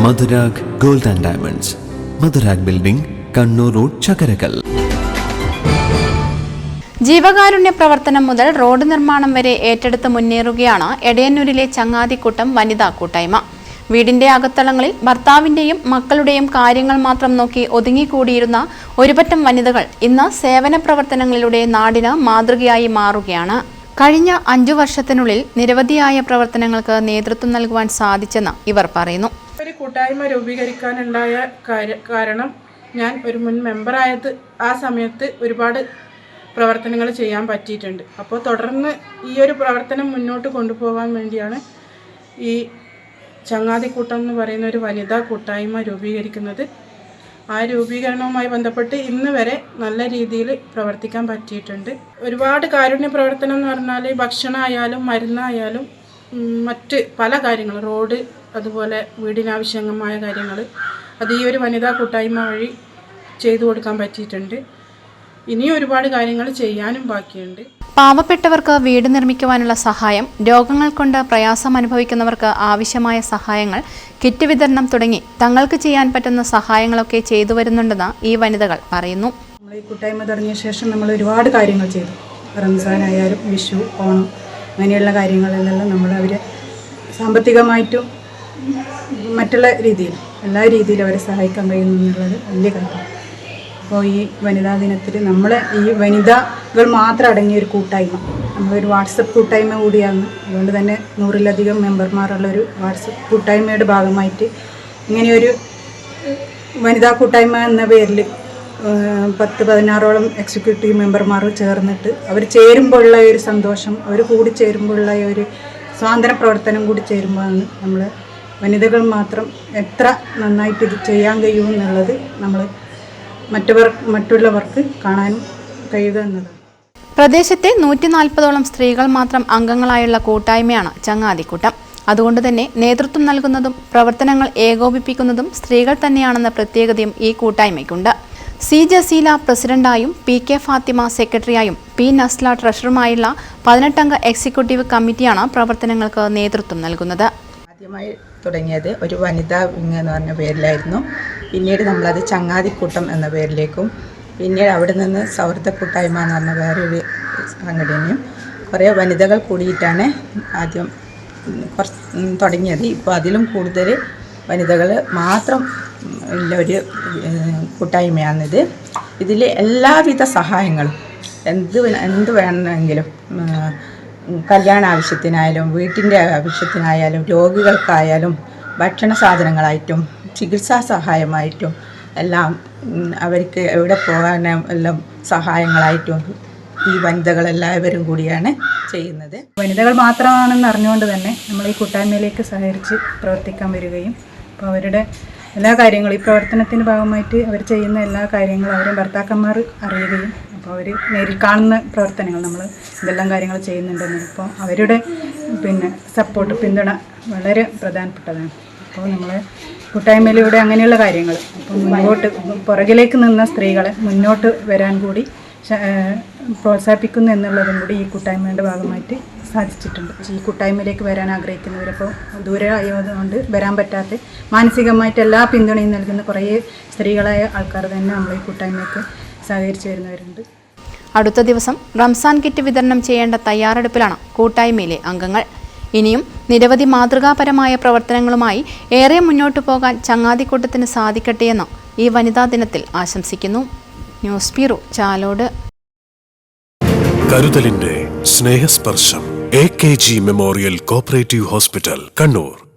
Madhurag gold and diamonds, Madhurag building, Kannur road, Chakkarakal. ജീവകാരുണ്യ പ്രവർത്തനം മുതൽ റോഡ് നിർമ്മാണം വരെ ഏറ്റെടുത്ത് മുന്നേറുകയാണ് എടയന്നൂരിലെ ചങ്ങാതിക്കൂട്ടം വനിതാ കൂട്ടായ്മ. വീടിന്റെ അകത്തളങ്ങളിൽ ഭർത്താവിന്റെയും മക്കളുടെയും കാര്യങ്ങൾ മാത്രം നോക്കി ഒതുങ്ങിക്കൂടിയിരുന്ന ഒരുപറ്റം വനിതകൾ ഇന്ന് സേവന പ്രവർത്തനങ്ങളിലൂടെ നാടിന് മാതൃകയായി മാറുകയാണ്. കഴിഞ്ഞ 5 വർഷത്തിനുള്ളിൽ നിരവധിയായ പ്രവർത്തനങ്ങൾക്ക് നേതൃത്വം നൽകുവാൻ സാധിച്ചെന്ന് ഇവർ പറയുന്നു. ഒരു കൂട്ടായ്മ രൂപീകരിക്കാനുണ്ടായ കാരണം ഞാൻ ഒരു മുൻ മെമ്പറായത് ആ സമയത്ത് ഒരുപാട് പ്രവർത്തനങ്ങൾ ചെയ്യാൻ പറ്റിയിട്ടുണ്ട്. അപ്പോൾ തുടർന്ന് ഈ ഒരു പ്രവർത്തനം മുന്നോട്ട് കൊണ്ടുപോകാൻ വേണ്ടിയാണ് ഈ ചങ്ങാതിക്കൂട്ടം എന്ന് പറയുന്ന ഒരു വനിതാ കൂട്ടായ്മ രൂപീകരിക്കുന്നത്. ആ രൂപീകരണവുമായി ബന്ധപ്പെട്ട് ഇന്ന് വരെ നല്ല രീതിയിൽ പ്രവർത്തിക്കാൻ പറ്റിയിട്ടുണ്ട്. ഒരുപാട് കാരുണ്യ പ്രവർത്തനം എന്ന് പറഞ്ഞാൽ ഭക്ഷണമായാലും മരുന്നായാലും മറ്റ് പല കാര്യങ്ങൾ, റോഡ്, അതുപോലെ വീടിനാവശ്യമായ കാര്യങ്ങൾ, അത് ഈ ഒരു വനിതാ കൂട്ടായ്മ വഴി ചെയ്തു കൊടുക്കാൻ പറ്റിയിട്ടുണ്ട്. ഇനിയും ഒരുപാട് കാര്യങ്ങൾ ചെയ്യാനും ബാക്കിയുണ്ട്. പാവപ്പെട്ടവർക്ക് വീട് നിർമ്മിക്കുവാനുള്ള സഹായം, രോഗങ്ങൾ കൊണ്ട് പ്രയാസം അനുഭവിക്കുന്നവർക്ക് ആവശ്യമായ സഹായങ്ങൾ, കിറ്റ് വിതരണം തുടങ്ങി തങ്ങൾക്ക് ചെയ്യാൻ പറ്റുന്ന സഹായങ്ങളൊക്കെ ചെയ്തു വരുന്നുണ്ടെന്ന് ഈ വനിതകൾ പറയുന്നു. നമ്മൾ ഈ കൂട്ടായ്മ തുടങ്ങിയ ശേഷം നമ്മൾ ഒരുപാട് കാര്യങ്ങൾ ചെയ്തു. റംസാനായാലും വിഷു, ഓണം, അങ്ങനെയുള്ള കാര്യങ്ങളിലെല്ലാം നമ്മൾ അവരെ സാമ്പത്തികമായിട്ടും മറ്റുള്ള രീതിയിൽ എല്ലാ രീതിയിലും അവരെ സഹായിക്കാൻ കഴിയുന്നു എന്നുള്ളത് വലിയ കാര്യമാണ്. അപ്പോൾ ഈ വനിതാ ദിനത്തിൽ നമ്മളെ ഈ വനിതകൾ മാത്രം അടങ്ങിയൊരു കൂട്ടായ്മ, നമ്മളൊരു വാട്സപ്പ് കൂട്ടായ്മ കൂടിയാണ്. അതുകൊണ്ട് തന്നെ 100-ലധികം മെമ്പർമാരുള്ളൊരു വാട്സപ്പ് കൂട്ടായ്മയുടെ ഭാഗമായിട്ട് ഇങ്ങനെയൊരു വനിതാ കൂട്ടായ്മ എന്ന പേരിൽ 10-16ഓളം എക്സിക്യൂട്ടീവ് മെമ്പർമാർ ചേർന്നിട്ട് അവർ ചേരുമ്പോഴുള്ള ഒരു സന്തോഷം, അവർ കൂടി ചേരുമ്പോഴുള്ള ഒരു സ്വാതന്ത്ര്യ പ്രവർത്തനം കൂടി ചേരുമ്പോഴാണ് നമ്മൾ വനിതകൾ മാത്രം എത്ര നന്നായിട്ട് ഇത് ചെയ്യാൻ കഴിയുമെന്നുള്ളത് നമ്മൾ മറ്റുള്ളവർക്ക് കാണാനും കഴിയുക എന്നതാണ്. പ്രദേശത്തെ 140ഓളം സ്ത്രീകൾ മാത്രം അംഗങ്ങളായുള്ള കൂട്ടായ്മയാണ് ചങ്ങാതിക്കൂട്ടം. അതുകൊണ്ട് തന്നെ നേതൃത്വം നൽകുന്നതും പ്രവർത്തനങ്ങൾ ഏകോപിപ്പിക്കുന്നതും സ്ത്രീകൾ തന്നെയാണെന്ന പ്രത്യേകതയും ഈ കൂട്ടായ്മയ്ക്കുണ്ട്. സി ജസീല പ്രസിഡന്റായും PK ഫാത്തിമ സെക്രട്ടറിയായും P നസ്ല ട്രഷററുമായുള്ള 18-അംഗ എക്സിക്യൂട്ടീവ് കമ്മിറ്റിയാണ് പ്രവർത്തനങ്ങൾക്ക് നേതൃത്വം നൽകുന്നത്. ആദ്യമായി തുടങ്ങിയത് ഒരു വനിതാ വിങ് എന്ന് പറഞ്ഞ പേരിലായിരുന്നു. പിന്നീട് നമ്മളത് ചങ്ങാതിക്കൂട്ടം എന്ന പേരിലേക്കും, പിന്നീട് അവിടെ നിന്ന് സൗഹൃദ കൂട്ടായ്മ എന്ന് പറഞ്ഞ വേറൊരു സംഘടനയും കുറേ വനിതകൾ കൂടിയിട്ടാണ് ആദ്യം തുടങ്ങിയത്. ഇപ്പോൾ അതിലും കൂടുതൽ വനിതകൾ മാത്രം ഉള്ള ഒരു കൂട്ടായ്മയാണിത്. ഇതിൽ എല്ലാവിധ സഹായങ്ങളും എന്ത് വേണമെങ്കിലും, കല്യാണ ആവശ്യത്തിനായാലും വീട്ടിൻ്റെ ആവശ്യത്തിനായാലും രോഗികൾക്കായാലും ഭക്ഷണ സാധനങ്ങളായിട്ടും ചികിത്സാ സഹായമായിട്ടും എല്ലാം അവർക്ക് എവിടെ പോകാനും എല്ലാം സഹായങ്ങളായിട്ടും ഈ വനിതകളെല്ലാവരും കൂടിയാണ് ചെയ്യുന്നത്. വനിതകൾ മാത്രമാണെന്ന് അറിഞ്ഞുകൊണ്ട് തന്നെ നമ്മൾ ഈ കൂട്ടായ്മയിലേക്ക് സഹകരിച്ച് പ്രവർത്തിക്കാൻ വരികയും അപ്പോൾ അവരുടെ എല്ലാ കാര്യങ്ങളും ഈ പ്രവർത്തനത്തിൻ്റെ ഭാഗമായിട്ട് അവർ ചെയ്യുന്ന എല്ലാ കാര്യങ്ങളും അവരെ ഭർത്താക്കന്മാർ അറിയുകയും അപ്പോൾ അവർ നേരിൽ കാണുന്ന പ്രവർത്തനങ്ങൾ നമ്മൾ ഇതെല്ലാം കാര്യങ്ങൾ ചെയ്യുന്നുണ്ടെന്ന് അപ്പോൾ അവരുടെ സപ്പോർട്ട്, പിന്തുണ വളരെ പ്രധാനപ്പെട്ടതാണ്. അപ്പോൾ നമ്മളെ കൂട്ടായ്മയിലൂടെ അങ്ങനെയുള്ള കാര്യങ്ങൾ അപ്പോൾ പുറകിലേക്ക് നിന്ന സ്ത്രീകളെ മുന്നോട്ട് വരാൻ കൂടി പ്രോത്സാഹിപ്പിക്കുന്നു എന്നുള്ളതും കൂടി ഈ കൂട്ടായ്മയുടെ ഭാഗമായിട്ട് സാധിച്ചിട്ടുണ്ട്. ഈ കൂട്ടായ്മയിലേക്ക് വരാൻ ആഗ്രഹിക്കുന്നവരപ്പോൾ ദൂരെ ആയതുകൊണ്ട് വരാൻ പറ്റാത്ത മാനസികമായിട്ട് എല്ലാ പിന്തുണയും നൽകുന്ന കുറേ സ്ത്രീകളായ ആൾക്കാർ തന്നെ നമ്മൾ ഈ കൂട്ടായ്മയ്ക്ക് സഹകരിച്ചു വരുന്നവരുണ്ട്. അടുത്ത ദിവസം റംസാൻ കിറ്റ് വിതരണം ചെയ്യേണ്ട തയ്യാറെടുപ്പിലാണ് കൂട്ടായ്മയിലെ അംഗങ്ങൾ. ഇനിയും നിരവധി മാതൃകാപരമായ പ്രവർത്തനങ്ങളുമായി ഏറെ മുന്നോട്ടു പോകാൻ ചങ്ങാതിക്കൂട്ടത്തിന് സാധിക്കട്ടെയെന്ന് ഈ വനിതാ ദിനത്തിൽ ആശംസിക്കുന്നു. News bureau, Chalode. കരുതലിന്റെ സ്നേഹസ്പർശം AKG memorial cooperative hospital, Kannur.